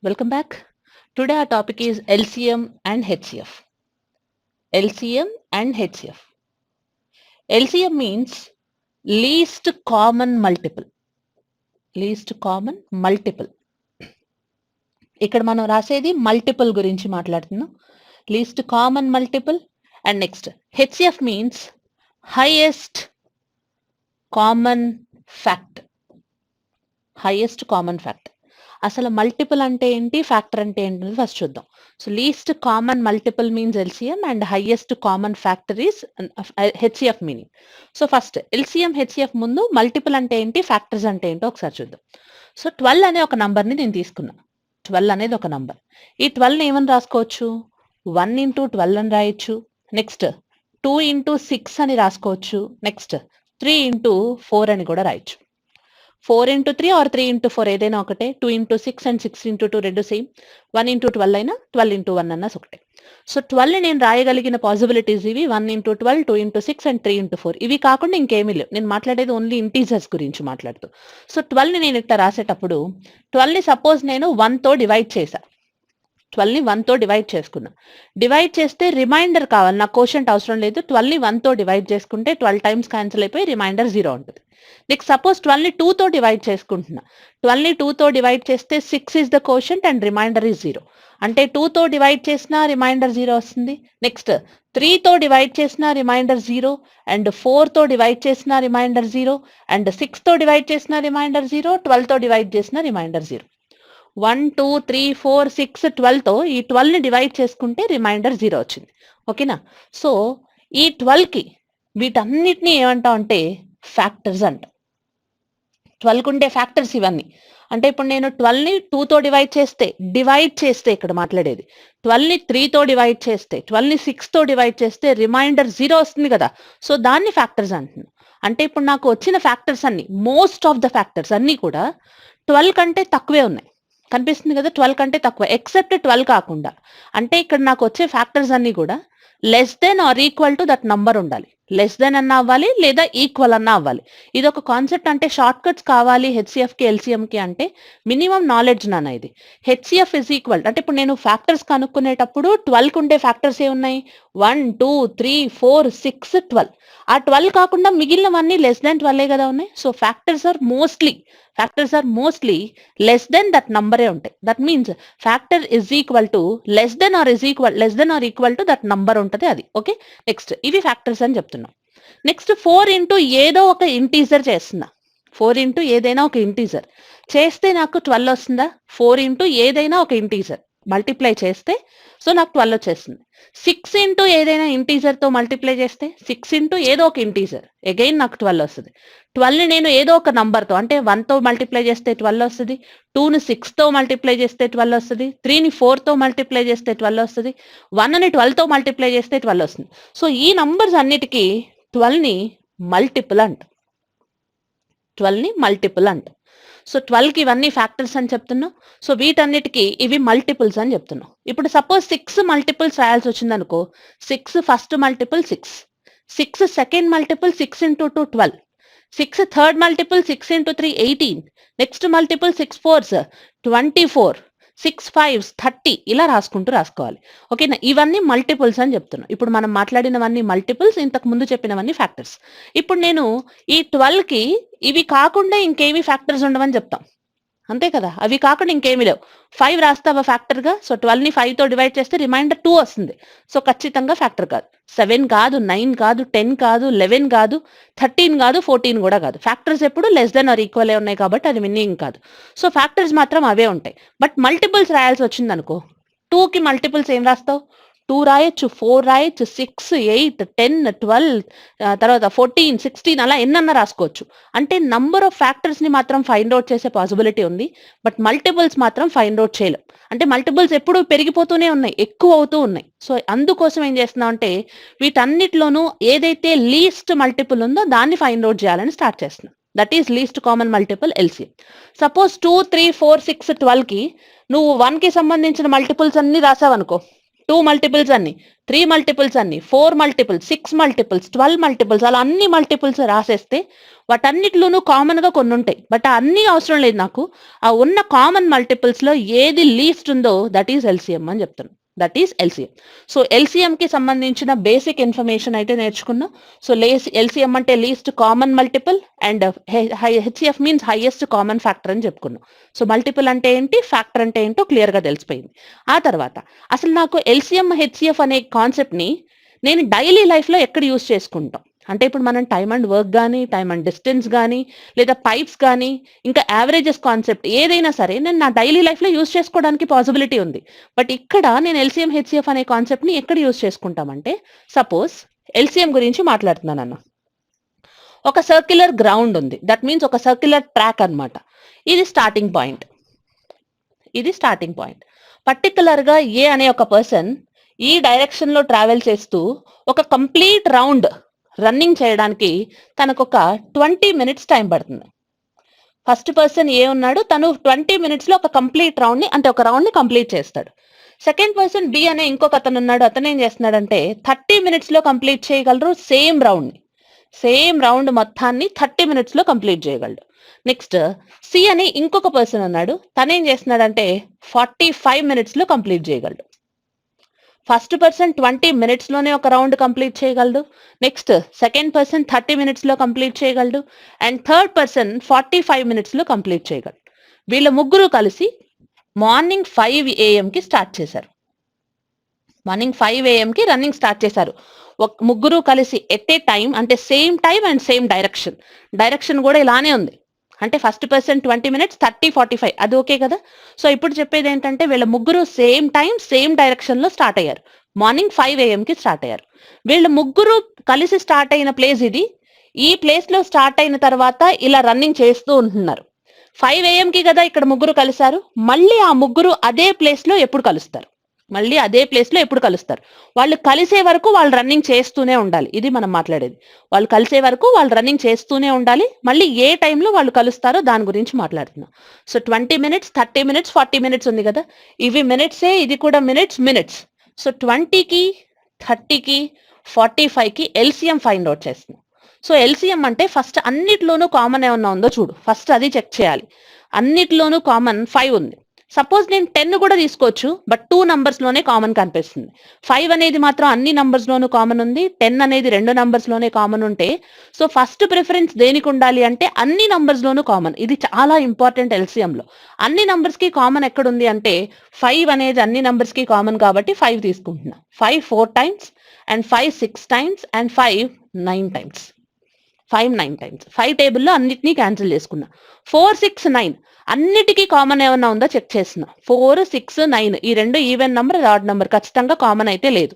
Welcome back. Today our topic is LCM and HCF. LCM and HCF. LCM means least common multiple. Least common multiple. ఇక్కడ మనం రాసేది multiple గురించి మాట్లాడుతున్నాం. Least common multiple and next HCF means highest common factor. Highest common factor. అసలు multiple అంటే ఏంటి, factor అంటే ఏంటి ఫస్ట్ చూద్దాం. So least common multiple means LCM and highest common factor is HCF meaning. So first LCM HCF ముందు multiple అంటే ఏంటి, factors అంటే ఏంటో ఒకసారి చూద్దాం. సో 12 అనే ఒక నంబర్ని నేను తీసుకున్నా. 12 అనేది ఒక నంబర్. ఈ 12ని ఏమని రాసుకోవచ్చు, 1 into 12 అని రాయొచ్చు. నెక్స్ట్ 2 into 6 అని రాసుకోవచ్చు. నెక్స్ట్ 3 into 4 అని కూడా రాయొచ్చు. 4 into 3 or 3 into 4 ఏదైనా ఒకటే. 2 into 6 and 6 into 2 రెండు సేమ్. 1 into 12 అయినా 12 into 1 అన్నా ఒకటే. సో 12 నేను రాయగలిగిన పాసిబిలిటీస్ ఇవి. 1 into 12, 2 into 6 and 3 into 4. ఇవి కాకుండా ఇంకేమీ లేవు. నేను మాట్లాడేది ఓన్లీ ఇంటీజర్స్ గురించి మాట్లాడుతూ. సో 12ని నేను ఇట్లా రాసేటప్పుడు 12ని సపోజ్ నేను 1తో డివైడ్ చేశా. 12ని 1తో డివైడ్ చేసుకున్నా. డివైడ్ చేస్తే రిమైండర్ కావాలి, నాకు కోషంట్ అవసరం లేదు. 12ని 1తో డివైడ్ చేసుకుంటే 12 టైమ్స్ క్యాన్సిల్ అయిపోయి రిమైండర్ 0 ఉంటుంది. నెక్స్ట్ సపోజ్ 12ని 2తో డివైడ్ చేసుకుంటున్నా. 12ని 2తో డివైడ్ చేస్తే 6 is the quotient and remainder is 0. అంటే 2తో డివైడ్ చేసినా రిమైండర్ 0 వస్తుంది. నెక్స్ట్ 3తో డివైడ్ చేసినా రిమైండర్ 0 అండ్ 4తో డివైడ్ చేసినా రిమైండర్ 0 అండ్ 6తో డివైడ్ చేసినా రిమైండర్ 0, 12తో డివైడ్ చేసినా రిమైండర్ 0. 1, 2, 3, 4, 6, 12తో ఈ 12ని డివైడ్ చేసుకుంటే రిమైండర్ 0 వచ్చింది. ఓకేనా. సో ఈ 12కి వీటన్నిటిని ఏమంటాం అంటే ఫ్యాక్టర్స్ అంట. 12కి ఉండే ఫ్యాక్టర్స్ ఇవన్నీ. అంటే ఇప్పుడు నేను 12ని 2తో డివైడ్ చేస్తే ఇక్కడ మాట్లాడేది 12ని 3తో డివైడ్ చేస్తే, 12ని 6తో డివైడ్ చేస్తే రిమైండర్ 0 వస్తుంది కదా. సో దాన్ని ఫ్యాక్టర్స్ అంటున్నాను. అంటే ఇప్పుడు నాకు వచ్చిన ఫ్యాక్టర్స్ అన్ని, మోస్ట్ ఆఫ్ ద ఫ్యాక్టర్స్ అన్నీ కూడా 12 కంటే తక్కువే ఉన్నాయి. కనిపిస్తుంది కదా, 12 కంటే తక్కువ ఎక్సెప్ట్ 12 కాకుండా. అంటే ఇక్కడ నాకు వచ్చే ఫ్యాక్టర్స్ అన్ని కూడా less than or equal to that number ఉండాలి. లెస్ దెన్ అన్నా అవ్వాలి లేదా ఈక్వల్ అన్నా అవ్వాలి. ఇది ఒక కాన్సెప్ట్. అంటే షార్ట్ కట్స్ కావాలి హెచ్సిఎఫ్కి ఎల్సిఎంకి అంటే మినిమం నాలెడ్జ్ నాన్న ఇది. హెచ్సిఎఫ్ ఇస్ ఈక్వల్ అంటే ఇప్పుడు నేను ఫ్యాక్టర్స్ కనుక్కునేటప్పుడు 12కి ఉండే ఫ్యాక్టర్స్ ఏ ఉన్నాయి, 1, 2, 3, 4, 6, 12. ఆ 12 కాకుండా మిగిలినవన్నీ లెస్ దెన్ 12 కదా ఉన్నాయి. So factors are mostly less than that నంబరే ఉంటాయి. That means factor is equal to less than or equal to that number ఉంటుంది అది. ఓకే. నెక్స్ట్ ఇవి ఫ్యాక్టర్స్ అని చెప్తున్నాం. నెక్స్ట్ 4 into ఏదో ఒక ఇంటీజర్ చేస్తున్నా. 4 into ఏదైనా ఒక ఇంటీజర్ చేస్తే నాకు 12 వస్తుందా. 4 into ఏదైనా ఒక ఇంటీజర్ మల్టిప్లై చేస్తే సో నాకు 12 వచ్చేస్తుంది. 6 into ఏదైనా ఇంటీజర్తో మల్టిప్లై చేస్తే 6 into ఏదో ఒక ఇంటీజర్ అగైన్ నాకు 12 వస్తుంది. 12ని నేను ఏదో ఒక నంబర్తో అంటే 1తో మల్టిప్లై చేస్తే 12 వస్తుంది, 2ని 6తో మల్టిప్లై చేస్తే 12 వస్తుంది, 3ని 4తో మల్టిప్లై చేస్తే 12 వస్తుంది, 1ని 12తో మల్టిప్లై చేస్తే 12 వస్తుంది. సో ఈ నంబర్స్ అన్నిటికీ 12ని మల్టిపుల్ అంట. 12ని మల్టిపుల్ అంట. సో 12కి ఇవన్నీ ఫ్యాక్టర్స్ అని చెప్తున్నాం. సో వీటన్నిటికీ ఇవి మల్టిపుల్స్ అని చెప్తున్నాం. ఇప్పుడు సపోజ్ 6 మల్టిపుల్స్ రాయాల్సి వచ్చింది అనుకో. 6 first multiple 6, 6 second multiple 6 into 2 12, 6 third multiple 6 into 3 18, next multiple 6 4s 24, 6 5s 30 ఇలా రాసుకోవాలి. ఓకేనా. ఇవన్నీ మల్టిపుల్స్ అని చెప్తున్నాం. ఇప్పుడు మనం మాట్లాడినవన్నీ మల్టిపుల్స్, ఇంతకు ముందు చెప్పినవన్నీ ఫ్యాక్టర్స్. ఇప్పుడు నేను ఈ 12కి ఇవి కాకుండా ఇంకేమి ఫ్యాక్టర్స్ ఉండవని చెప్తాం, అంతే కదా. అవి కాకుండా ఇంకేమీ లేవు. 5 రాస్తావా ఫ్యాక్టర్గా. సో 12ని 5తో డివైడ్ చేస్తే రిమైండర్ 2 వస్తుంది. సో ఖచ్చితంగా ఫ్యాక్టర్ కాదు. 7 కాదు, 9 కాదు, 10 కాదు, 11 కాదు, 13 కాదు, 14 కూడా కాదు. ఫ్యాక్టర్స్ ఎప్పుడు లెస్ దెన్ ఆర్ ఈక్వల్ ఉన్నాయి కాబట్టి అది విన్నింగ్ కాదు. సో ఫ్యాక్టర్స్ మాత్రం అవే ఉంటాయి. బట్ మల్టిపుల్స్ రాయాల్సి వచ్చింది అనుకో. 2కి మల్టిపుల్స్ ఏం రాస్తావు, 2 రాయొచ్చు, 4 రాయొచ్చు, 6, 8, 10, 12, తర్వాత 14, 16 అలా ఎన్నన్నా రాసుకోవచ్చు. అంటే నంబర్ ఆఫ్ ఫ్యాక్టర్స్ని మాత్రం ఫైండ్ అవుట్ చేసే పాసిబిలిటీ ఉంది. బట్ మల్టిపుల్స్ మాత్రం ఫైండ్ అవుట్ చేయలేం. అంటే మల్టిపుల్స్ ఎప్పుడు పెరిగిపోతూనే ఉన్నాయి, ఎక్కువ అవుతూ ఉన్నాయి. సో అందుకోసం ఏం చేస్తున్నాం అంటే వీటన్నిటిలోనూ ఏదైతే లీస్ట్ మల్టిపుల్ ఉందో దాన్ని ఫైండ్ అవుట్ చేయాలని స్టార్ట్ చేస్తున్నాం. That is least common multiple LCM. Suppose 2, 3, 4, 6, 12కి నువ్వు 1కి సంబంధించిన మల్టిపుల్స్ అన్ని రాసావనుకో. 2 మల్టిపుల్స్ అన్ని, 3 మల్టిపుల్స్ అన్ని, 4 మల్టిపుల్స్, 6 మల్టిపుల్స్, 12 మల్టిపుల్స్, అలా అన్ని మల్టిపుల్స్ రాసేస్తే వాటన్నిటిలోనూ కామన్ గా కొన్ని ఉంటాయి. బట్ అన్ని అవసరం లేదు నాకు. ఆ ఉన్న కామన్ మల్టిపుల్స్ లో ఏది లీస్ట్ ఉందో దట్ ఈస్ ఎల్సిఎం అని చెప్తాను. That is LCM. So LCM కి సంబంధించిన బేసిక్ ఇన్ఫర్మేషన్ అయితే నేర్చుకున్నాం. సో ఎల్సిఎం అంటే least common multiple and HCF means highest common factor అని చెప్పుకున్నాం. సో మల్టిపుల్ అంటే ఏంటి, ఫ్యాక్టర్ అంటే ఏంటో క్లియర్ గా తెలిసిపోయింది. ఆ తర్వాత అసలు నాకు ఎల్సిఎం హెచ్సిఎఫ్ అనే కాన్సెప్ట్ ని నేను డైలీ లైఫ్ లో ఎక్కడ యూజ్ చేసుకుంటాం అంటే, ఇప్పుడు మనం టైమ్ అండ్ వర్క్ కానీ, టైమ్ అండ్ డిస్టెన్స్ కానీ, లేదా పైప్స్ కానీ, ఇంకా యావరేజెస్ కాన్సెప్ట్ ఏదైనా సరే నేను నా డైలీ లైఫ్ లో యూజ్ చేసుకోవడానికి పాసిబిలిటీ ఉంది. బట్ ఇక్కడ నేను ఎల్సిఎం హెచ్సిఎఫ్ అనే కాన్సెప్ట్ ని ఎక్కడ యూజ్ చేసుకుంటామంటే, సపోజ్ ఎల్సిఎం గురించి మాట్లాడుతున్నాను అన్న. ఒక సర్క్యులర్ గ్రౌండ్ ఉంది, దట్ మీన్స్ ఒక సర్క్యులర్ ట్రాక్ అన్నమాట. ఇది స్టార్టింగ్ పాయింట్. ఇది స్టార్టింగ్ పాయింట్. పర్టికులర్ గా ఏ అనే ఒక పర్సన్ ఈ డైరెక్షన్ లో ట్రావెల్ చేస్తూ ఒక కంప్లీట్ రౌండ్ రన్నింగ్ చేయడానికి తనకు ఒక 20 మినిట్స్ టైం పడుతుంది. ఫస్ట్ పర్సన్ ఏ ఉన్నాడు, తను 20 మినిట్స్ లో ఒక కంప్లీట్ రౌండ్ ని, అంటే ఒక రౌండ్ ని కంప్లీట్ చేస్తాడు. సెకండ్ పర్సన్ బి అనే ఇంకొక అతను ఉన్నాడు, అతను ఏం చేస్తున్నాడంటే 30 మినిట్స్ లో కంప్లీట్ చేయగలరు సేమ్ రౌండ్ ని. సేమ్ రౌండ్ మొత్తాన్ని 30 మినిట్స్ లో కంప్లీట్ చేయగలడు. నెక్స్ట్ సి అని ఇంకొక పర్సన్ ఉన్నాడు, తనేం చేస్తున్నాడంటే 45 మినిట్స్ లో కంప్లీట్ చేయగలడు. ఫస్ట్ పర్సన్ 20 మినిట్స్ లోనే ఒక రౌండ్ కంప్లీట్ చేయగలడు. నెక్స్ట్ సెకండ్ పర్సన్ 30 మినిట్స్ లో కంప్లీట్ చేయగలడు. అండ్ థర్డ్ పర్సన్ 45 మినిట్స్ లో కంప్లీట్ చేయగలడు. వీళ్ళ ముగ్గురు కలిసి మార్నింగ్ 5 AM కి స్టార్ట్ చేశారు. మార్నింగ్ 5 AM కి రన్నింగ్ స్టార్ట్ చేశారు. ముగ్గురు కలిసి ఎట్ ఏ టైం, అంటే same time and same direction. Direction కూడా ఇలానే ఉంది. అంటే ఫస్ట్ పర్సన్ 20 మినిట్స్, 30, 45 అది ఓకే కదా. సో ఇప్పుడు చెప్పేది ఏంటంటే వీళ్ళ ముగ్గురు సేమ్ టైం సేమ్ డైరెక్షన్ లో స్టార్ట్ అయ్యారు. మార్నింగ్ 5 AM కి స్టార్ట్ అయ్యారు. వీళ్ళ ముగ్గురు కలిసి స్టార్ట్ అయిన ప్లేస్ ఇది. ఈ ప్లేస్ లో స్టార్ట్ అయిన తర్వాత ఇలా రన్నింగ్ చేస్తూ ఉంటున్నారు. 5 AM కి కదా ఇక్కడ ముగ్గురు కలిశారు. మళ్ళీ ఆ ముగ్గురు అదే ప్లేస్ లో ఎప్పుడు కలుస్తారు, మళ్ళీ అదే ప్లేస్ లో ఎప్పుడు కలుస్తారు. వాళ్ళు కలిసే వరకు వాళ్ళు రన్నింగ్ చేస్తూనే ఉండాలి. ఇది మనం మాట్లాడేది. వాళ్ళు కలిసే వరకు వాళ్ళు రన్నింగ్ చేస్తూనే ఉండాలి. మళ్ళీ ఏ టైంలో వాళ్ళు కలుస్తారో దాని గురించి మాట్లాడుతున్నాం. సో 20 మినిట్స్, 30 మినిట్స్, 40 మినిట్స్ ఉంది కదా, ఇవి మినిట్సే, ఇది కూడా మినిట్స్. సో 20కి, 30కి, 45కి ఎల్సిఎం ఫైండ్ అవుట్ చేస్తున్నాం. సో ఎల్సిఎం అంటే ఫస్ట్ అన్నిట్లోనూ కామన్ ఏమన్నా ఉందో చూడు, ఫస్ట్ అది చెక్ చేయాలి. అన్నిట్లోనూ కామన్ 5 ఉంది. సపోజ్ నేను 10 కూడా తీసుకోవచ్చు, బట్ 2 నంబర్స్ లోనే కామన్ కనిపిస్తుంది. 5 అనేది మాత్రం అన్ని నంబర్స్ లోనూ కామన్ ఉంది. 10 అనేది 2 నంబర్స్ లోనే కామన్ ఉంటే, సో ఫస్ట్ ప్రిఫరెన్స్ దేనికి ఉండాలి అంటే అన్ని నంబర్స్ లోనూ కామన్. ఇది చాలా ఇంపార్టెంట్ ఎల్సిఎం లో. అన్ని నంబర్స్ కి కామన్ ఎక్కడుంది అంటే 5 అనేది అన్ని నంబర్స్ కి కామన్ కాబట్టి 5 తీసుకుంటున్నా. 5 4 times and 5 6 times and 5 9 times. 5 9 times. 5 టేబుల్లో అన్నిటినీ క్యాన్సిల్ చేసుకున్నా. 4 6 9 అన్నిటికీ కామన్ ఏమన్నా ఉందో చెక్ చేసిన. 4 6 9 ఈ రెండు ఈవెన్ నంబర్, ఆడ్ నంబర్, ఖచ్చితంగా కామన్ అయితే లేదు.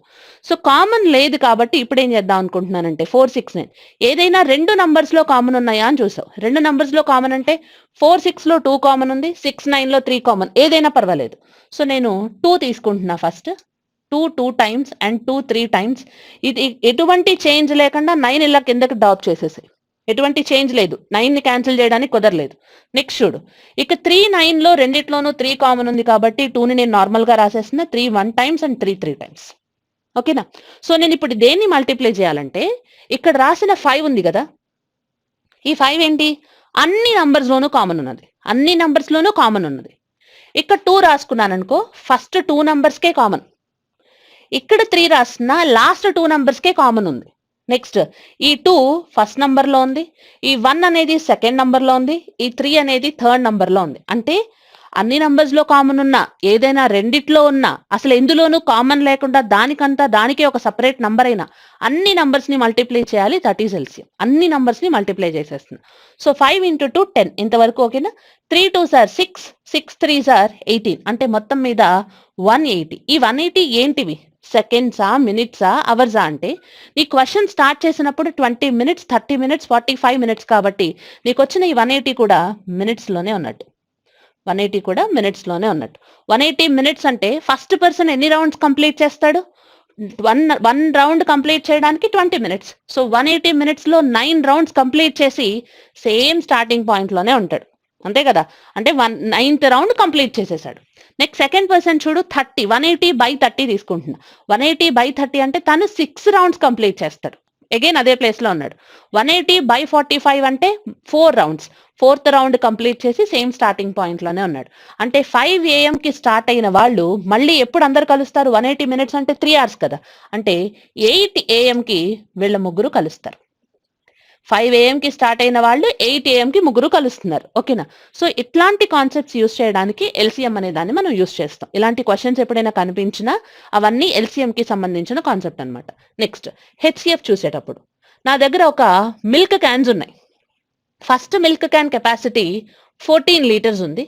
సో కామన్ లేదు కాబట్టి ఇప్పుడు ఏం చేద్దాం అనుకుంటున్నానంటే 4 6 9 ఏదైనా 2 నంబర్స్ లో కామన్ ఉన్నాయా అని చూసావు. 2 నంబర్స్ లో కామన్ అంటే 4 6 లో 2 కామన్ ఉంది, 6 9 లో 3 కామన్, ఏదైనా పర్వాలేదు. సో నేను 2 తీసుకుంటున్నా. First 2 2 times and 2 3 times. ఇది ఎటువంటి చేంజ్ లేకుండా 9 ఇలా కిందకి డ్రాప్ చేసేసాయి. ఎటువంటి చేంజ్ లేదు, 9 ని క్యాన్సిల్ చేయడానికి కుదరలేదు. నెక్స్ట్ చూడు, ఇక 3 9 లో రెండిట్లోనూ 3 కామన్ ఉంది కాబట్టి 2 ని నేను నార్మల్ గా రాసేస్తున్నా. 3 1 టైమ్స్ అండ్ 3 3 టైమ్స్. ఓకేనా. సో నేను ఇప్పుడు దేన్ని మల్టిప్లై చేయాలంటే, ఇక్కడ రాసిన 5 ఉంది కదా, ఈ 5 ఏంటి, అన్ని నంబర్స్ లోనూ కామన్ ఉన్నది. అన్ని నంబర్స్ లోనూ కామన్ ఉన్నది. ఇక్కడ 2 రాసుకున్నాను అనుకో, ఫస్ట్ 2 నంబర్స్ కే కామన్. ఇక్కడ 3 రాసిన లాస్ట్ 2 నంబర్స్ కే కామన్ ఉంది. నెక్స్ట్ ఈ 2 ఫస్ట్ నంబర్ లో ఉంది, ఈ 1 అనేది సెకండ్ నంబర్ లో ఉంది, ఈ 3 అనేది థర్డ్ నంబర్ లో ఉంది. అంటే అన్ని నంబర్స్ లో కామన్ ఉన్న, ఏదైనా రెండిట్లో ఉన్న, అసలు ఎందులోనూ కామన్ లేకుండా దానికే ఒక సపరేట్ నంబర్ అయినా అన్ని నంబర్స్ ని మల్టిప్లై చేయాలి. That is LCM. అన్ని నంబర్స్ ని మల్టిప్లై చేసేస్తున్నా. సో 5 into 2 10 ఇంతవరకు ఓకేనా. 3 2s are 6, 6 3s are 18, అంటే మొత్తం మీద 180. ఈ 180 ఏంటివి, సెకండ్సా, మినిట్సా, అవర్సా అంటే నీ క్వశ్చన్ స్టార్ట్ చేసినప్పుడు 20 మినిట్స్, 30 మినిట్స్, 45 మినిట్స్ కాబట్టి నీకు వచ్చిన ఈ 180 కూడా మినిట్స్ లోనే ఉన్నట్టు. 180 కూడా మినిట్స్ లోనే ఉన్నట్టు. 180 మినిట్స్ అంటే ఫస్ట్ పర్సన్ ఎన్ని రౌండ్స్ కంప్లీట్ చేస్తాడు, వన్ రౌండ్ కంప్లీట్ చేయడానికి 20 మినిట్స్. సో 180 మినిట్స్ లో 9 రౌండ్స్ కంప్లీట్ చేసి సేమ్ స్టార్టింగ్ పాయింట్ లోనే ఉంటాడు. అంతే కదా, అంటే 9th రౌండ్ కంప్లీట్ చేసేసాడు. నెక్స్ట్ సెకండ్ పర్సన్ చూడు 30, 180/30 తీసుకుంటున్నా. 180/30 అంటే తను 6 రౌండ్స్ కంప్లీట్ చేస్తాడు. అగైన్ అదే ప్లేస్ లో ఉన్నాడు. 180/45 అంటే 4 రౌండ్స్, 4th రౌండ్ కంప్లీట్ చేసి సేమ్ స్టార్టింగ్ పాయింట్ లోనే ఉన్నాడు. అంటే 5 AM కి స్టార్ట్ అయిన వాళ్ళు మళ్ళీ ఎప్పుడు అందరు కలుస్తారు? 180 minutes అంటే 3 hours కదా, అంటే 8 AM కి వీళ్ళ ముగ్గురు కలుస్తారు. 5 AM కి స్టార్ట్ అయిన వాళ్ళు 8 AM కి ముగ్గురు కలుస్తున్నారు. ఓకేనా? సో ఇట్లాంటి కాన్సెప్ట్స్ యూస్ చేయడానికి ఎల్సిఎం అనే దాన్ని మనం యూస్ చేస్తాం. ఇలాంటి క్వశ్చన్స్ ఎప్పుడైనా కనిపించినా అవన్నీ ఎల్సిఎం కి సంబంధించిన కాన్సెప్ట్ అన్నమాట. నెక్స్ట్ హెచ్సిఎఫ్ చూసేటప్పుడు నా దగ్గర ఒక మిల్క్ క్యాన్స్ ఉన్నాయి. First milk can capacity 14 litres ఉంది,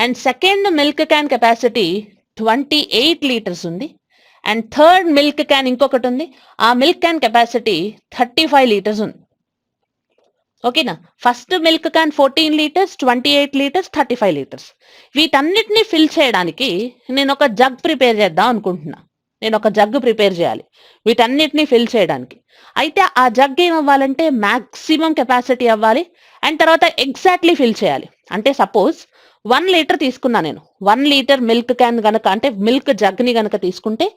and second milk can capacity 28 litres ఉంది, అండ్ థర్డ్ మిల్క్ క్యాన్ ఇంకొకటి ఉంది, ఆ మిల్క్ క్యాన్ కెపాసిటీ 35 లీటర్స్ ఉంది. ఓకేనా? First milk can 14 litres, 28 litres, 35 litres. వీటన్నిటిని ఫిల్ చేయడానికి నేను ఒక జగ్ ప్రిపేర్ చేద్దాం అనుకుంటున్నా. నేను ఒక జగ్ ప్రిపేర్ చేయాలి వీటన్నిటిని ఫిల్ చేయడానికి. అయితే ఆ జగ్ ఏమవ్వాలంటే మ్యాక్సిమం కెపాసిటీ అవ్వాలి, అండ్ తర్వాత ఎగ్జాక్ట్లీ ఫిల్ చేయాలి. అంటే సపోజ్ 1 లీటర్ తీసుకున్నా నేను, 1 లీటర్ మిల్క్ క్యాన్ గనక, అంటే మిల్క్ జగ్ని గనక తీసుకుంటే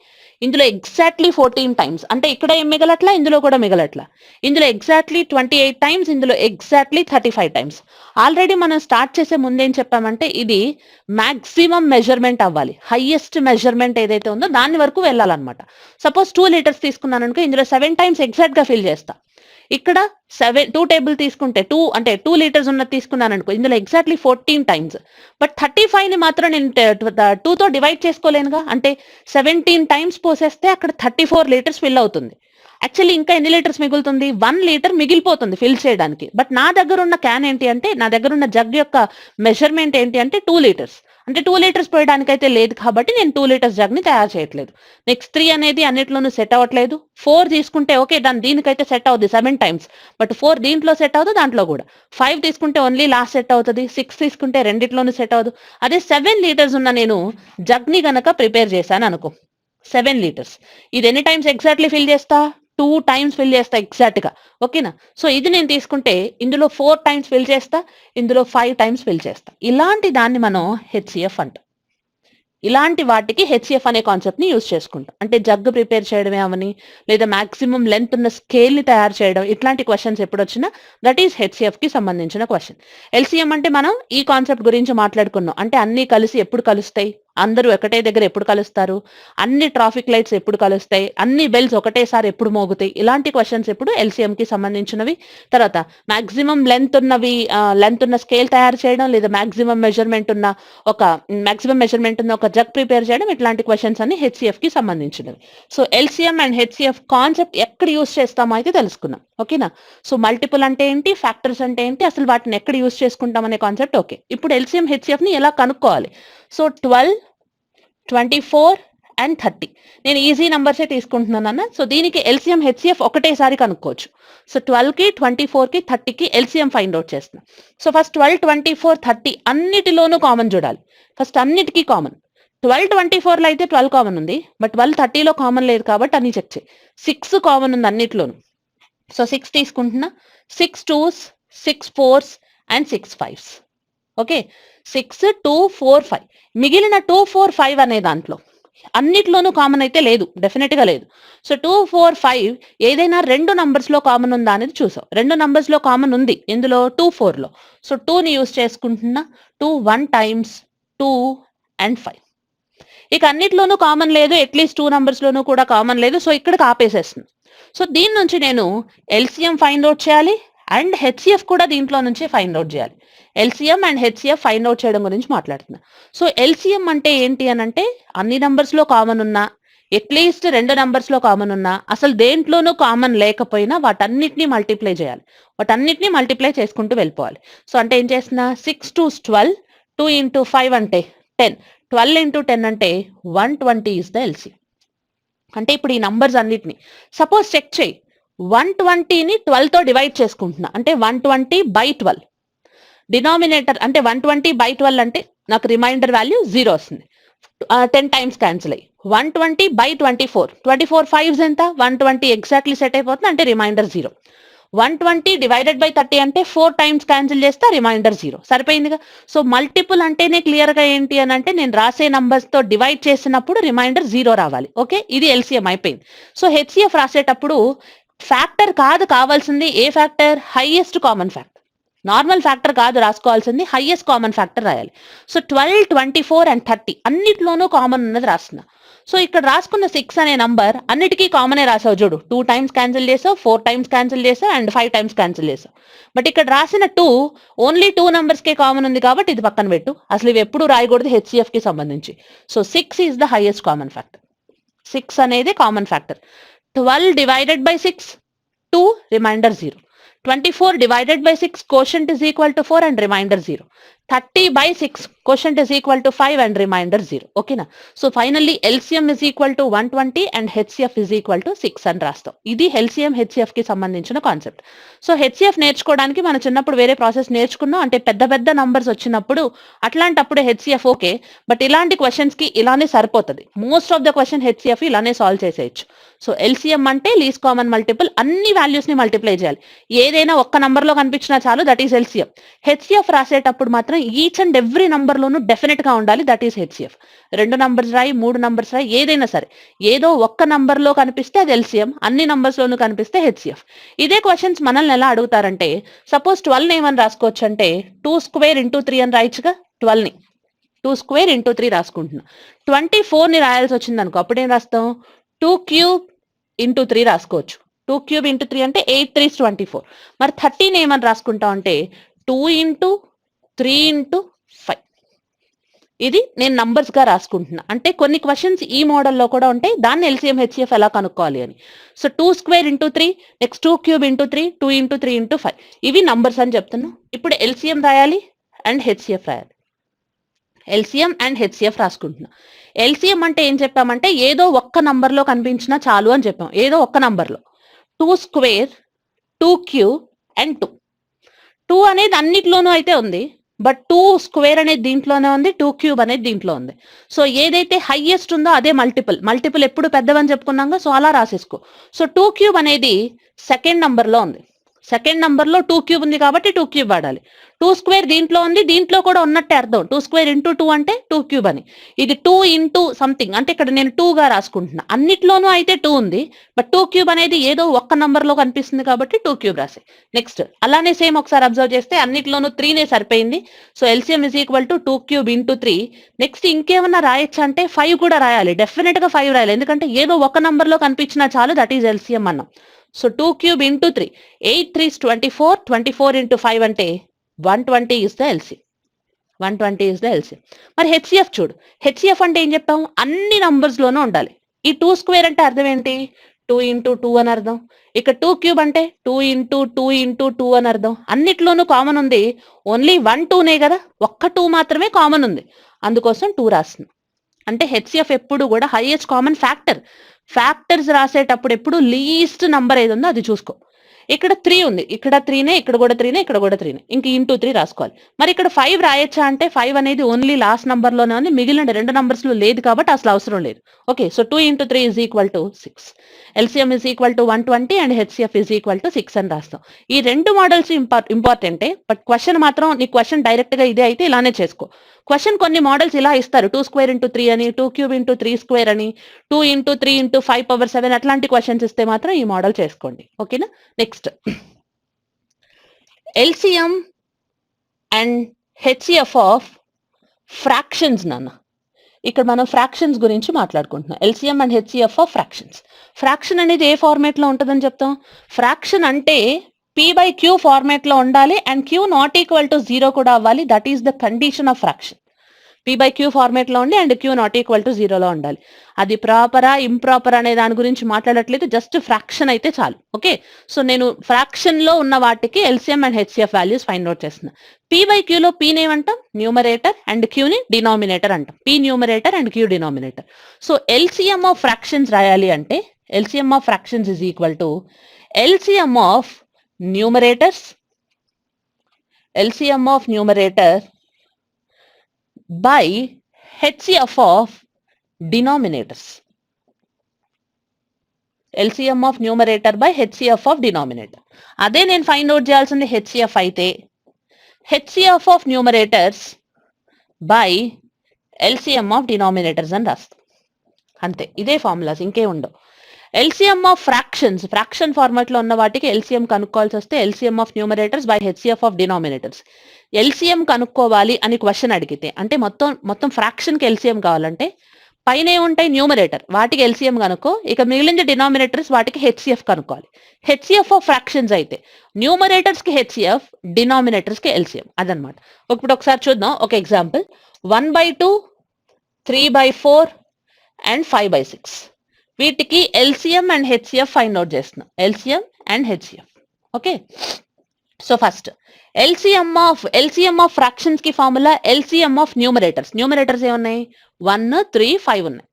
ఇందులో ఎగ్జాక్ట్లీ 14 టైమ్స్, అంటే ఇక్కడ ఏం మిగలట్లా, ఇందులో కూడా మిగలట్లా. ఇందులో ఎగ్జాక్ట్లీ 28 టైమ్స్, ఇందులో ఎగ్జాక్ట్లీ 35 టైమ్స్. ఆల్రెడీ మనం స్టార్ట్ చేసే ముందేం చెప్పామంటే ఇది మాక్సిమం మెజర్మెంట్ అవ్వాలి, హైయెస్ట్ మెజర్మెంట్ ఏదైతే ఉందో దాని వరకు వెళ్ళాలన్నమాట. సపోజ్ 2 లీటర్స్ తీసుకున్నాను అనుకో, ఇందులో 7 టైమ్స్ ఎగ్జాక్ట్ గా ఫిల్ చేస్తా. ఇక్కడ 2 టేబుల్ తీసుకుంటే 2 లీటర్స్ ఉన్నది తీసుకున్నాను అనుకో, ఇందులో ఎగ్జాక్ట్లీ 14 టైమ్స్. బట్ 35 ని మాత్రం నేను 2 తో డివైడ్ చేసుకోలేనుగా, అంటే 17 టైమ్స్ పోసేస్తే అక్కడ 34 లీటర్స్ ఫిల్ అవుతుంది. యాక్చువల్లీ ఇంకా ఎన్ని లీటర్స్ మిగులుతుంది? 1 లీటర్ మిగిలిపోతుంది ఫిల్ చేయడానికి. బట్ నా దగ్గర ఉన్న క్యాన్ ఏంటి అంటే, నా దగ్గర ఉన్న జగ్ యొక్క మెజర్మెంట్ ఏంటి అంటే 2 లీటర్స్. అంటే 2 లీటర్స్ పోయడానికైతే లేదు కాబట్టి నేను 2 లీటర్స్ జగ్ ని తయారు చేయట్లేదు. నెక్స్ట్ 3 అనేది అన్నిట్లోనూ సెట్ అవ్వట్లేదు. 4 తీసుకుంటే ఓకే దీనికైతే సెట్ అవుతుంది 7 టైమ్స్, బట్ 4 దీంట్లో సెట్ అవుతుంది, దాంట్లో కూడా. 5 తీసుకుంటే ఓన్లీ లాస్ట్ సెట్ అవుతుంది, 6 తీసుకుంటే రెండిట్లోనూ సెట్ అవ్వదు. అదే 7 లీటర్స్ ఉన్న నేను జగ్ ని గనక ప్రిపేర్ చేశాను అనుకో, 7 లీటర్స్, ఇది ఎన్ని టైమ్స్ ఎగ్జాక్ట్లీ ఫిల్ చేస్తా? 2 టైమ్స్ ఫిల్ చేస్తా ఎగ్జాక్ట్ గా. ఓకేనా? సో ఇది నేను తీసుకుంటే ఇందులో 4 టైమ్స్ ఫిల్ చేస్తా, ఇందులో 5 టైమ్స్ ఫిల్ చేస్తా. ఇలాంటి దాన్ని మనం హెచ్సిఎఫ్ అంటాం. ఇలాంటి వాటికి హెచ్సిఎఫ్ అనే కాన్సెప్ట్ ని యూజ్ చేసుకుంటాం. అంటే జగ్ ప్రిపేర్ చేయడమే అవని, లేదా మాక్సిమం లెంత్ ఉన్న స్కేల్ ని తయారు చేయడం, ఇట్లాంటి క్వశ్చన్స్ ఎప్పుడు వచ్చినా దట్ ఈస్ హెచ్సిఎఫ్ కి సంబంధించిన క్వశ్చన్. ఎల్సిఎం అంటే మనం ఈ కాన్సెప్ట్ గురించి మాట్లాడుకున్నాం. అంటే అన్ని కలిసి ఎప్పుడు కలుస్తాయి, అందరూ ఒకటే దగ్గర ఎప్పుడు కలుస్తారు, అన్ని ట్రాఫిక్ లైట్స్ ఎప్పుడు కలుస్తాయి, అన్ని బెల్స్ ఒకటేసారి ఎప్పుడు మోగుతాయి, ఇలాంటి క్వశ్చన్స్ ఎప్పుడు ఎల్సిఎం కి సంబంధించినవి. తర్వాత మాక్సిమం లెంత్ ఉన్న స్కేల్ తయారు చేయడం, లేదా మాక్సిమం మెజర్మెంట్ ఉన్న ఒక జగ్ ప్రిపేర్ చేయడం, ఇట్లాంటి క్వశ్చన్స్ అన్ని హెచ్సిఎఫ్ కి సంబంధించినవి. So LCM and HCF concept ఎక్కడ యూస్ చేస్తామో అయితే తెలుసుకున్నాం. ఓకేనా? సో మల్టిపుల్ అంటే ఏంటి, ఫ్యాక్టర్స్ అంటే ఏంటి, అసలు వాటిని ఎక్కడ యూస్ చేసుకుంటాం అనే కాన్సెప్ట్ ఓకే. ఇప్పుడు ఎల్సిఎం హెచ్సిఎఫ్ ని ఎలా కనుక్కోవాలి? సో 12, 24 అండ్ 30 నేను ఈజీ నంబర్సే తీసుకుంటున్నాను అన్న. సో దీనికి ఎల్సిఎం హెచ్సిఎఫ్ ఒకటేసారి కనుక్కోవచ్చు. సో 12 కి, 24 కి, 30 కి ఎల్సిఎం ఫైండ్ అవుట్ చేస్తున్నాం. సో ఫస్ట్ 12, 24, 30 అన్నిటిలోనూ కామన్ చూడాలి. ఫస్ట్ అన్నిటికీ కామన్. 12, 24 లో అయితే 12 కామన్ ఉంది, బట్ 12, 30 లో కామన్ లేదు కాబట్టి అన్ని చెక్ చేయి. 6 కామన్ ఉంది అన్నిట్లోనూ. సో 6 తీసుకుంటున్నా. 6 2s, 6 4s and 6 5s. Okay, 6 2 4 5. మిగిలిన 2 4 5 అనే దాంట్లో అన్నిట్లోనూ కామన్ అయితే లేదు, డెఫినెట్ గా లేదు. సో 2 4 5 ఏదైనా 2 నంబర్స్ లో కామన్ ఉందా అనేది చూసాం. 2 నంబర్స్ లో కామన్ ఉంది, ఇందులో 2 4 లో. సో 2 ని యూస్ చేసుకుంటున్నా. 2 1 టైమ్స్ 2 అండ్ 5. ఇక అన్నిట్లోనూ కామన్ లేదు, అట్లీస్ట్ 2 నంబర్స్ లోనూ కూడా కామన్ లేదు. సో ఇక్కడికి ఆపేసేస్తుంది. సో దీని నుంచి నేను ఎల్సిఎం ఫైండ్ అవుట్ చేయాలి, అండ్ హెచ్సిఎఫ్ కూడా దీంట్లో నుంచి ఫైండ్ అవుట్ చేయాలి. LCM and HCF find out చేయడం గురించి మాట్లాడుతున్నా. సో ఎల్సిఎం అంటే ఏంటి అని అంటే, అన్ని నంబర్స్ లో కామన్ ఉన్నా, అట్లీస్ట్ 2 నంబర్స్ లో కామన్ ఉన్నా, అసలు దేంట్లోనూ కామన్ లేకపోయినా వాటన్నిటిని మల్టిప్లై చేయాలి. వాటన్నిటిని మల్టిప్లై చేసుకుంటూ వెళ్ళిపోవాలి. సో అంటే ఏం చేస్తున్నా, 6 2s 12, 2 into 5 అంటే 10, 12 into 10 అంటే 120 ఇస్ ద ఎల్సిఎం. అంటే ఇప్పుడు ఈ నంబర్స్ అన్నిటిని సపోజ్ చెక్ చేయి. 120ని 12 తో డివైడ్ చేసుకుంటున్నా, అంటే 120/12. డినామినేటర్ అంటే 120/12 అంటే నాకు రిమైండర్ వాల్యూ 0 వస్తుంది. 10 టైమ్స్ క్యాన్సిల్ అయ్యి 120/24, 24 5s ఎంత, 120 ఎగ్జాక్ట్లీ సెట్ అయిపోతుంది, అంటే రిమైండర్ 0. 120 డివైడెడ్ బై 30 అంటే 4 టైమ్స్ క్యాన్సిల్ చేస్తే రిమైండర్ 0 సరిపోయిందిగా. సో మల్టిపుల్ అంటేనే క్లియర్ గా ఏంటి అని అంటే నేను రాసే నంబర్స్ తో డివైడ్ చేసినప్పుడు రిమైండర్ 0 రావాలి. ఓకే, ఇది ఎల్సిఎం అయిపోయింది. సో హెచ్సిఎఫ్ రాసేటప్పుడు ఫ్యాక్టర్ కాదు కావాల్సింది, ఏ factor? Highest common factor. Normal factor కాదు రాసుకోవాల్సింది, హైయెస్ట్ కామన్ ఫ్యాక్టర్ రాయాలి. సో 12, 24 అండ్ 30 అన్నిట్లోనూ కామన్ ఉన్నది రాస్తున్నా. సో ఇక్కడ రాసుకున్న 6 అనే నంబర్ అన్నిటికీ కామనే రాసావు చూడు. 2 టైమ్స్ క్యాన్సిల్ చేసావు, 4 టైమ్స్ క్యాన్సిల్ చేసావు అండ్ 5 టైమ్స్ క్యాన్సిల్ చేసావు. బట్ ఇక్కడ రాసిన 2 ఓన్లీ 2 నంబర్స్ కే కామన్ ఉంది కాబట్టి ఇది పక్కన పెట్టు. అసలు ఇవి ఎప్పుడు రాయకూడదు హెచ్సిఎఫ్ కి సంబంధించి. So 6 is the highest common factor. 6 అనేది common factor. 12 divided by 6 2, remainder 0. 24 divided by 6 quotient is equal to 4 and remainder 0. 30 by 6 quotient is equal to 5 and remainder 0. Okay na? So finally LCM is equal to 120 and HCF is equal to 6 అని రాస్తాం. ఇది LCM HCF కి సంబంధించిన concept. So HCF నేర్చుకోవడానికి మనం చిన్నప్పుడు వేరే process నేర్చుకున్నాం. అంటే పెద్ద పెద్ద నంబర్స్ వచ్చినప్పుడు అట్లాంటప్పుడు HCF ఓకే, బట్ ఇలాంటి క్వశ్చన్స్ కి ఇలానే సరిపోతుంది. Most of the question HCF ఇలానే సాల్వ్ చేసేయచ్చు. సో LCM అంటే లీస్ట్ కామన్ మల్టిపుల్, అన్ని వాల్యూస్ ని మల్టిప్లై చేయాలి. ఏదైనా ఒక్క నంబర్ లో కనిపించినా చాలు, దట్ ఈస్ LCM. HCF రాసేటప్పుడు మాత్రం ఈచ్ అండ్ ఎవ్రీ నంబర్ లోనూ డెఫినెట్ గా ఉండాలి, దట్ ఈస్ HCF. 2 నంబర్స్ రాయి, 3 నంబర్స్ రాయి, ఏదైనా సరే ఏదో ఒక్క నంబర్ లో కనిపిస్తే అది LCM, అన్ని నంబర్స్ లోనూ కనిపిస్తే HCF. ఇదే క్వశ్చన్స్ మనల్ని ఎలా అడుగుతారంటే సపోజ్ 12 ఏమని రాసుకోవచ్చు అంటే 2 స్క్వేర్ ఇంటూ 3 అని రాయొచ్చుగా. 12 ని 2 స్క్వేర్ ఇంటూ 3 రాసుకుంటున్నా. 24 ని రాయాల్సి వచ్చింది అనుకో, అప్పుడు ఏం రాస్తాం? 2 క్యూబ్ ఇంటూ 3 రాసుకోవచ్చు. 2 క్యూబ్ ఇంటూ 3 అంటే 8 3 24. మరి 13 ఏమని రాసుకుంటాం అంటే 2 ఇంటూ 3 ఇంటూ 5. ఇది నేను నంబర్స్ గా రాసుకుంటున్నా. అంటే కొన్ని క్వశ్చన్స్ ఈ మోడల్లో కూడా ఉంటాయి, దాన్ని LCM HCF ఎలా కనుక్కోవాలి అని. So 2 square into 3, next 2 cube into 3, 2 into 3 into 5. ఇవి నంబర్స్ అని చెప్తున్నా. ఇప్పుడు LCM రాయాలి అండ్ HCF రాయాలి. LCM and HCF రాసుకుంటున్నా. LCM అంటే ఏం చెప్పామంటే ఏదో ఒక్క నంబర్ లో కనిపించినా చాలు అని చెప్పాం. ఏదో ఒక్క నంబర్ లో 2 స్క్వేర్, 2 క్యూబ్ అండ్ 2. 2 అనేది అన్నిట్లోనూ అయితే ఉంది, బట్ 2 స్క్వేర్ అనేది దీంట్లోనే ఉంది, 2 క్యూబ్ అనేది దీంట్లో ఉంది. సో ఏదైతే హైయెస్ట్ ఉందో అదే మల్టిపుల్. మల్టిపుల్ ఎప్పుడు పెద్దవని చెప్పుకున్నాగా, సో అలా రాసేసుకో. సో 2 క్యూబ్ అనేది సెకండ్ నంబర్ లో ఉంది. సెకండ్ నంబర్ లో 2 క్యూబ్ ఉంది కాబట్టి 2 క్యూబ్ వాడాలి. 2 స్క్వేర్ దీంట్లో ఉంది, దీంట్లో కూడా ఉన్నట్టే అర్థం. 2 స్క్వేర్ ఇంటూ 2 అంటే 2 క్యూబ్ అని. ఇది 2 ఇంటూ సంథింగ్ అంటే ఇక్కడ నేను 2 గా రాసుకుంటున్నా. అన్నిట్లోనూ అయితే 2 ఉంది, బట్ 2 క్యూబ్ అనేది ఏదో ఒక్క నంబర్ లో కనిపిస్తుంది కాబట్టి 2 క్యూబ్ రాసే. నెక్స్ట్ అలానే సేమ్ ఒకసారి అబ్జర్వ్ చేస్తే అన్నిట్లోనూ 3 నే సరిపోయింది. So LCM is equal to 2 cube into 3. Next ఇంకేమన్నా రాయొచ్చా అంటే 5 కూడా రాయాలి. డెఫినెట్ గా 5 రాయాలి, ఎందుకంటే ఏదో ఒక నంబర్ లో కనిపించినా చాలు, దట్ ఈస్ LCM అన్నాం. సో 2 క్యూబ్ ఇంటూ 3, 8 3 24, 24 ఇంటూ 5 అంటే 120 is the LCM. 120 is the LCM. మరి HCF చూడు. HCF అంటే ఏం చెప్పాము? అన్ని నంబర్స్ లోనూ ఉండాలి. ఈ 2 స్క్వేర్ అంటే అర్థం ఏంటి? 2 ఇంటూ 2 అని అర్థం. ఇక్కడ 2 క్యూబ్ అంటే 2 ఇంటూ 2 ఇంటూ 2 అని అర్థం. అన్నిట్లోనూ కామన్ ఉంది, ఓన్లీ 1 2నే కదా, ఒక్క 2 మాత్రమే కామన్ ఉంది, అందుకోసం 2 రాస్తుంది. అంటే HCF ఎప్పుడు కూడా హైయెస్ట్ కామన్ ఫ్యాక్టర్. ఫ్యాక్టర్స్ రాసేటప్పుడు ఎప్పుడు లీస్ట్ నంబర్ ఏది ఉందో అది చూసుకో. ఇక్కడ 3 ఉంది, ఇక్కడ 3నే, ఇక్కడ కూడా 3నే, ఇక్కడ కూడా 3నే, ఇంక ఇంటూ 3 రాసుకోవాలి. మరి ఇక్కడ 5 రాయొచ్చా అంటే 5 అనేది ఓన్లీ లాస్ట్ నంబర్ లోనే ఉంది, మిగిలిన 2 నంబర్స్ లో లేదు కాబట్టి అసలు అవసరం లేదు. Okay, so 2 into 3 is equal to 6. LCM is equal to 120 and HCF is equal to 6 అని రాస్తాం. ఈ 2 మోడల్స్ ఇంపార్టెంటే, బట్ క్వశ్చన్ మాత్రం నీ క్వశ్చన్ డైరెక్ట్ గా ఇదే అయితే ఇలానే చేసుకో. క్వశ్చన్ కొన్ని మోడల్స్ ఇలా ఇస్తారు, 2 స్క్వేర్ ఇంటూ 3 అని, 2 క్యూబ్ ఇంటూ 3 స్క్వేర్ అని, 2 ఇంటూ 3 ఇంటూ 5 పవర్ 7 అట్లాంటి క్వశ్చన్స్ ఇస్తే మాత్రం ఈ మోడల్ చేసుకోండి. ఓకేనా? Next LCM and HCF of fractions నాన్న. ఇక్కడ మనం ఫ్రాక్షన్స్ గురించి మాట్లాడుకుంటున్నాం. LCM and HCF of fractions. Fraction అనేది ఏ ఫార్మేట్ లో ఉంటుందని చెప్తాం? ఫ్రాక్షన్ అంటే P/Q ఫార్మేట్ లో ఉండాలి and Q not equal to 0 కూడా అవ్వాలి. That is the condition of fraction. P/Q format లో ఉండి and Q not equal to 0 లో ఉండాలి. అది ప్రాపరా ఇంప్రాపర్ అనే దాని గురించి మాట్లాడట్లేదు, జస్ట్ ఫ్రాక్షన్ అయితే చాలు. ఓకే, సో నేను ఫ్రాక్షన్ లో ఉన్న వాటికి LCM and HCF values find out చేస్తున్నా. P/Q లో P నేమంటాం న్యూమరేటర్ అండ్ Q ని డినామినేటర్ అంటాం. P numerator and Q denominator. So LCM of fractions రాయాలి అంటే LCM of fractions is equal to LCM of numerators, LCM of numerator by HCF of denominators. LCM of numerator by HCF of denominator. అదే నేను find out చేయాల్సింది HCF అయితే HCF of numerators by LCM of denominators అని రాస్తాం. అంతే, ఇదే formulas, ఇంకే ఉండవు. LCM of fractions, ఫ్రాక్షన్ ఫార్మాట్లో ఉన్న వాటికి LCM కనుక్కోవాల్సి వస్తే LCM of numerators by HCF of denominators. LCM కనుక్కోవాలి అని క్వశ్చన్ అడిగితే, అంటే మొత్తం ఫ్రాక్షన్కి LCM కావాలంటే పైన ఉంటాయి న్యూమరేటర్, వాటికి LCM కనుక్కో, ఇక మిగిలిన డినామినేటర్స్ వాటికి HCF కనుక్కోవాలి. HCF ఆఫ్ ఫ్రాక్షన్స్ అయితే న్యూమరేటర్స్ కి HCF, డినామినేటర్స్ కి LCM, అదనమాట. ఇప్పుడు ఒకసారి చూద్దాం ఒక ఎగ్జాంపుల్. 1/2, 3/4 అండ్ 5/6 వీటికి LCM and HCF find out చేస్తున్నాం. LCM and HCF. Okay, so first LCM of fractions కి ఫార్ములా LCM ఆఫ్ న్యూమరేటర్స్ ఏమున్నాయి? 1, 3, 5 ఉన్నాయి.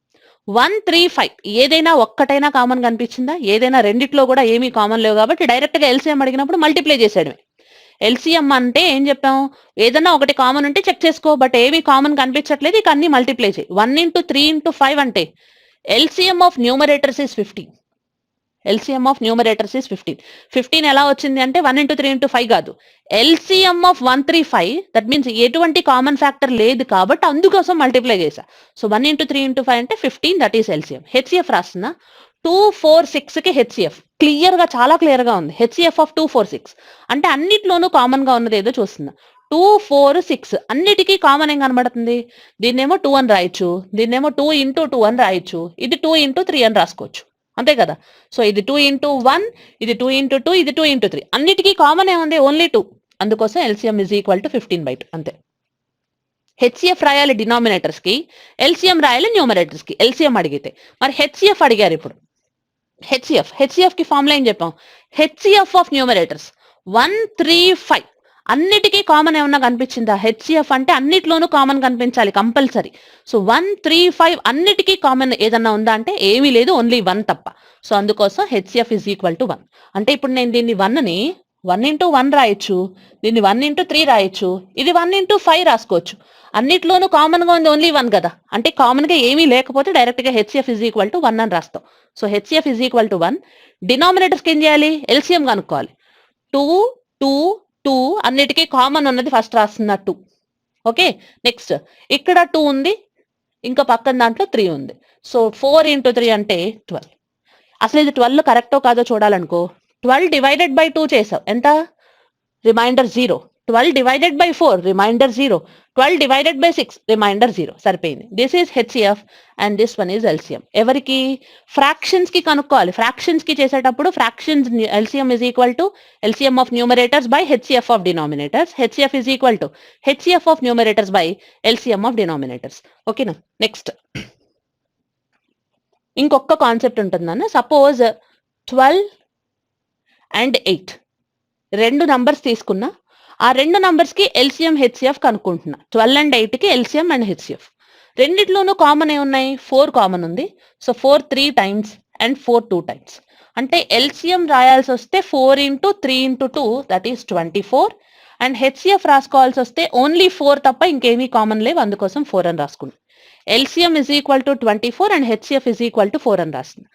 1, 3, 5 ఏదైనా ఒక్కటైనా కామన్ కనిపించిందా? ఏదైనా రెండిట్లో కూడా ఏమీ కామన్ లేవు కాబట్టి డైరెక్ట్ గా LCM అడిగినప్పుడు మల్టిప్లై చేసేయడమే. LCM అంటే ఏం చెప్పాం? ఏదైనా ఒకటి కామన్ ఉంటే చెక్ చేసుకో, బట్ ఏమీ కామన్ కనిపించట్లేదు, ఇక అన్ని మల్టిప్లై చేయి. 1 into 3 into 5 అంటే LCM of numerators is 15. LCM of numerators is 15. 15 ఎలా వచ్చింది అంటే 1 into 3 into 5 కాదు, LCM ఆఫ్ 135. దట్ మీన్స్ ఎటువంటి కామన్ ఫ్యాక్టర్ లేదు కాబట్టి అందుకోసం మల్టిప్లై చేశా. సో 1 into 3 into 5 అంటే 15, దట్ ఈస్ LCM. HCF రాస్తున్నా. 2, 4, 6 కి HCF క్లియర్ గా, చాలా క్లియర్ గా ఉంది. HCF ఆఫ్ 2, 4, 6 అంటే అన్నిట్లోనూ కామన్ గా ఉన్నది ఏదో చూస్తున్నా. 2, 4, 6 అన్నిటికీ కామన్ ఏం కనబడుతుంది? దీన్నేమో 2 అని రాయొచ్చు, దీన్నేమో 2 into 2 అని రాయొచ్చు, ఇది 2 into 3 అని రాసుకోవచ్చు, అంతే కదా. సో ఇది 2 into 1, ఇది 2 into 2, ఇది 2 into 3, అన్నిటికీ కామన్ ఏముంది? ఓన్లీ 2. అందుకోసం LCM is equal to 15/2, అంతే. HCF రాయాలి డినామినేటర్స్ కి, LCM రాయాలి న్యూమరేటర్స్ కి. LCM అడిగితే మరి HCF అడిగారు. ఇప్పుడు HCF కి ఫార్ములా ఏం చెప్పాం? HCF ఆఫ్ న్యూమరేటర్స్ 1, 3, 5 అన్నిటికీ కామన్ ఏమన్నా కనిపించిందా? HCF అంటే అన్నిట్లోనూ కామన్ కనిపించాలి కంపల్సరీ. సో 1, 3, 5 అన్నిటికీ కామన్ ఏదన్నా ఉందా అంటే ఏమీ లేదు, ఓన్లీ 1 తప్ప. సో అందుకోసం HCF is equal to 1. అంటే ఇప్పుడు నేను దీన్ని 1ని 1 into 1 రాయొచ్చు, దీన్ని 1 into 3 రాయొచ్చు, ఇది 1 into 5 రాసుకోవచ్చు. అన్నిట్లోనూ కామన్ గా ఉంది ఓన్లీ 1 కదా, అంటే కామన్ గా ఏమీ లేకపోతే డైరెక్ట్ గా HCF is equal to 1 అని రాస్తాం. So HCF is equal to 1. Denominators కి ఏం చేయాలి? LCM కనుక్కోవాలి. 2, 2, 2 అన్నిటికీ కామన్ ఉన్నది ఫస్ట్ రాస్తున్నా 2. ఓకే, నెక్స్ట్ ఇక్కడ 2 ఉంది, ఇంకా పక్కన దాంట్లో 3 ఉంది. సో 4 into 3 అంటే 12. అసలు ఇది 12 కరెక్టో కాదో చూడాలనుకో, 12 divided by 2 చేసావు, ఎంత? Remainder 0. 12 divided by 4, remainder 0. 12 divided by 6, remainder 0. సరిపోయింది. This is HCF and this one is LCM. ఎవరికి? ఫ్రాక్షన్స్ కి కనుక్కోవాలి. ఫ్రాక్షన్స్ కి చేసేటప్పుడు fractions LCM is equal to LCM of numerators by HCF of denominators. HCF is equal to HCF of numerators by LCM of denominators. ఓకేనా? Next ఇంకొక concept ఉంటుందన్న. Suppose 12 and 8 రెండు numbers తీసుకున్నా, ఆ రెండు నంబర్స్ కి LCM HCF కనుక్కుంటున్నా. 12 and 8 కి LCM and HCF. రెండిట్లోనూ కామన్ ఏమున్నాయి? 4 కామన్ ఉంది. So 4 3 times and 4 2 times. అంటే LCM రాయాల్సి వస్తే 4 into 3 into 2, that is 24. And HCF రాసుకోవాల్సి వస్తే ఓన్లీ 4 తప్ప ఇంకేమీ కామన్ లేవు, అందుకోసం 4 అని రాసుకుంటాం. LCM is equal to 24 and HCF is equal to 4 అని రాస్తున్నా.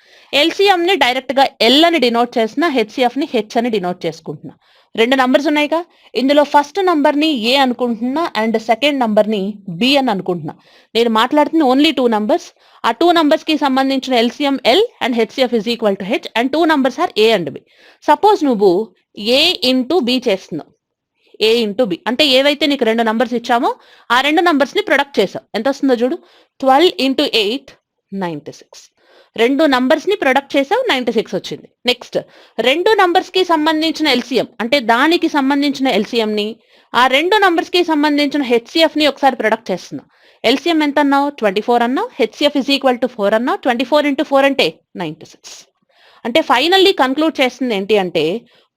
LCM ని డైరెక్ట్ గా L అని డినోట్ చేస్తున్నా, HCF ని H అని డినోట్ చేసుకుంటున్నా. రెండు నంబర్స్ ఉన్నాయిగా, ఇందులో ఫస్ట్ నంబర్ ని A అనుకుంటున్నా అండ్ సెకండ్ నంబర్ ని B అని అనుకుంటున్నా. నేను మాట్లాడుతున్న ఓన్లీ 2 నంబర్స్. ఆ 2 నంబర్స్ కి సంబంధించిన LCM L and HCF is equal to H and 2 numbers are A and B. Suppose నువ్వు A into B చేస్తున్నావు, A into B అంటే ఏవైతే నీకు రెండు నంబర్స్ ఇచ్చామో ఆ రెండు నంబర్స్ ని ప్రొడక్ట్ చేసావు. ఎంత వస్తుందో చూడు, 12 into 8, 96. రెండు నంబర్స్ ని ప్రొడక్ట్ చేసావు, 96 వచ్చింది. నెక్స్ట్ రెండు నంబర్స్ కి సంబంధించిన LCM అంటే దానికి సంబంధించిన LCM ని, ఆ రెండు నంబర్స్ కి సంబంధించిన HCF ని ఒకసారి ప్రొడక్ట్ చేస్తున్నావు. LCM ఎంత అన్నావు? 24 అన్నావు. HCF is equal to 4 అన్నావు. 24 into 4 అంటే 96. అంటే ఫైనల్లీ కన్క్లూడ్ చేస్తుంది ఏంటి అంటే,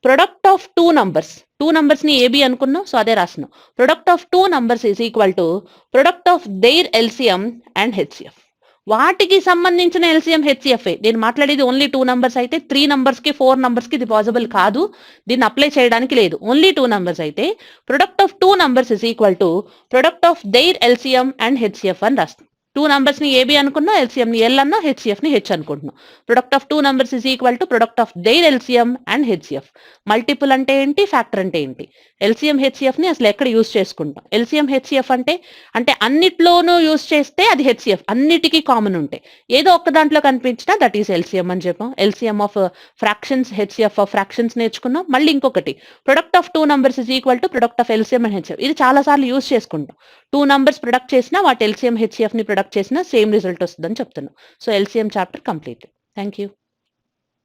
ప్రొడక్ట్ ఆఫ్ టూ నంబర్స్ ని AB అనుకున్నాం, సో అదే రాస్తున్నాం. Product of 2 numbers is equal to product of their LCM and HCF. వాటికి సంబంధించిన LCM HCF. నేను మాట్లాడేది ఓన్లీ 2 numbers అయితే, 3 numbers కి 4 numbers కి ఇది పాసిబుల్ కాదు, దీన్ని అప్లై చేయడానికి లేదు. ఓన్లీ 2 numbers అయితే product of 2 numbers is equal to product of their LCM and HCF అని రాస్తాం. టూ నంబర్స్ ని ఏబి అనుకున్నా, ఎల్సిఎం ని ఎల్ అన్నా, హెచ్సిఎఫ్ ని హెచ్ అనుకుంటున్నాం. Product of two numbers is equal to product of there LCM and HCF. Multiple అంటే ఏంటి, ఫ్యాక్టర్ అంటే ఏంటి? ఎల్సిఎం హెచ్సిఎఫ్ ని అసలు ఎక్కడ యూజ్ చేసుకుంటాం? ఎల్సిఎం హెచ్సిఎఫ్ అంటే అన్నిట్లోనూ యూజ్ చేస్తే అది హెచ్సిఎఫ్, అన్నిటికీ కామన్ ఉంటాయి. ఏదో ఒక్క దాంట్లో కనిపించినా దట్ ఈస్ ఎల్సిఎం అని చెప్పాం. LCM of fractions, HCF of fractions నేర్చుకున్నాం. మళ్ళీ ఇంకొకటి product of two numbers is equal to product of LCM and HCF. ఇది చాలా సార్లు యూజ్ చేసుకుంటాం. టూ నంబర్స్ ప్రొడక్ట్ చేసినా వాటి ఎల్సిఎం హెచ్సిఎఫ్ ని ప్రొడక్ట్ చేసినా సేమ్ రిజల్ట్ వస్తుందని చెప్తున్నాం. So LCM chapter complete. Thank you.